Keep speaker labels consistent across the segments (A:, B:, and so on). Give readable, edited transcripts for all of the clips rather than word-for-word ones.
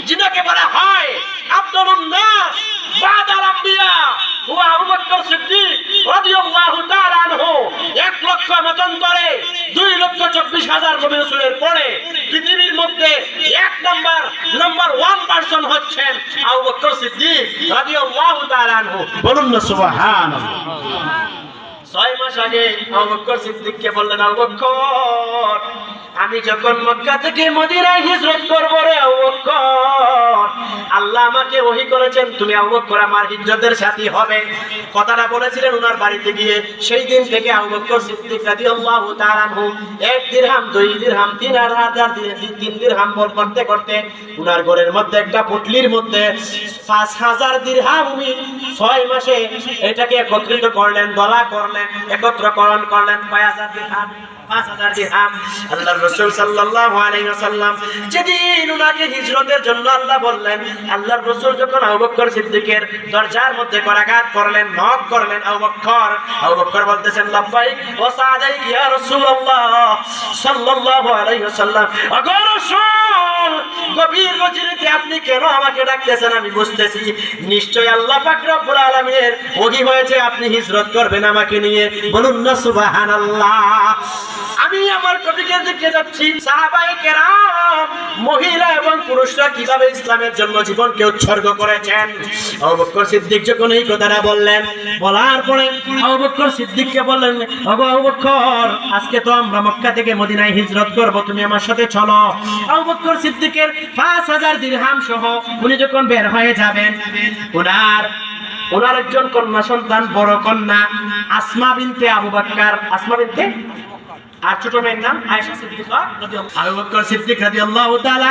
A: যিনাকে বলা হয় আফদালুন নাস বাদাল আম্বিয়া হুয়া আবু বকর সিদ্দিক রাদিয়াল্লাহু তাআলা আনহু। 1 লক্ষ মতান্তরে 2,24,000 নবী রাসূলের পরে পৃথিবীর মধ্যে নাম্বার 1 পারসন হচ্ছেন আবু বকর সিদ্দিক রাদিয়াল্লাহু তাআলা আনহু। বলুন না সুবহানাল্লাহ। 6 মাস আগে আবু বকর সিদ্দিককে বললেন, আবু বকর আমি যখন মক্কা থেকে মদিনায় হিজরত করব রে আবু বকর, আল্লাহ আমাকে ওহী করেছেন তুমি আবু বকর আমার হিজরতের সাথী হবে। কথাটা বলেছিলেন ওনার বাড়িতে গিয়ে। সেই দিন থেকে আবু বকর সিদ্দিক রাদিয়াল্লাহু তাআলা আনহু 1 দিরহাম 2 দিরহাম 3 দিরহাম বল করতে করতে ওনার ঘরের মধ্যে একটা পুটলির মধ্যে 5,000 দিরহাম উনি 6 মাসে এটাকে একত্রিত করলেন, দলা করলেন, একত্রকরণ করলেন। 5,000 দিরহাম 5,000 দিরহাম। আল্লাহর রাসূল সাল্লাল্লাহু আলাইহি ওয়াসাল্লাম যেদিন উনাকে হিজরতের জন্য আল্লাহ বললেন, আল্লাহর রাসূল যখন আবু বকর সিদ্দিকের দরজার মধ্যে করাঘাত করলেন, নক করলেন, আবু বকর বলতেছেন লাব্বাইক ওয়া সাদাইক ইয়া রাসূলুল্লাহ সাল্লাল্লাহু আলাইহি ওয়াসাল্লাম। ওগো রাসূল গভীর রজনীতে আপনি কেন আমাকে ডাকতেছেন আমি বুঝতেছি, নিশ্চয়ই আল্লাহ পাক রব্বুল আলামিনের ওহী হয়েছে আপনি হিজরত করবেন আমাকে নিয়ে। বলুন না সুবহানাল্লাহ। আমি আমার টপিকের দিকে যাচ্ছি। সাহাবায়ে কেরাম মহিলা এবং পুরুষরা কিভাবে ইসলামের জন্য জীবনকে উৎসর্গ করেছেন। আবু বকর সিদ্দিক যখন এই কথাটা বললেন, বলার পরে আবু বকর সিদ্দিককে বললেন, ওগো আবু বকর আজকে তো আমরা মক্কা থেকে মদিনায় হিজরত করব, তুমি আমার সাথে চলো। আবু বকর সিদ্দিকের 5,000 দিরহাম সহ উনি যখন বের হয়ে যাবেন, ওনার একজন কন্যা সন্তান, বড় কন্যা আসমা বিনতে আবু বকর, আসমা বিনতে আর ছোট মেয়ের নাম আয়েশা সিদ্দিকা রাদিয়াল্লাহু। আবু বকর সিদ্দিক রাদিয়াল্লাহু তাআলা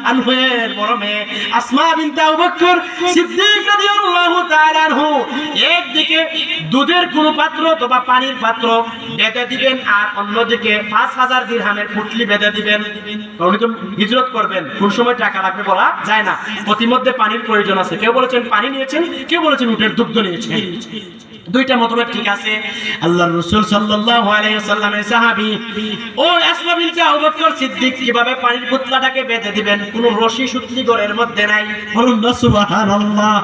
A: আনহুর বড় মেয়ে আসমা বিনতে আবু বকর সিদ্দিক রাদিয়াল্লাহু তাআলা আনহু একদিকে দুধের কোন পাত্র অথবা পানির পাত্র বেঁধে দিবেন, আর অন্যদিকে 5,000 দিরহামের পুটলি বেঁধে দিবেন। উনি তো হিজরত করবেন, কোন সময় টাকা লাগবে বলা যায় না, প্রতিমধ্যে পানির প্রয়োজন আছে। কেউ বলেছেন পানি নিয়েছেন, কেউ বলেছেন উটের দুগ্ধ নিয়েছেন, দুইটা মতবাদ ঠিক আছে। আল্লাহর রাসূল সাল্লাল্লাহু আলাইহি ওয়াসাল্লামের সাহাবী ও আসমা বিনতে আবু বকর সিদ্দিক কিভাবে পানির পুতলাটাকে বেঁধে দিবেন, কোনো রশি সুতলি ঘরের মধ্যে নাই। বলুন না সুবহানাল্লাহ।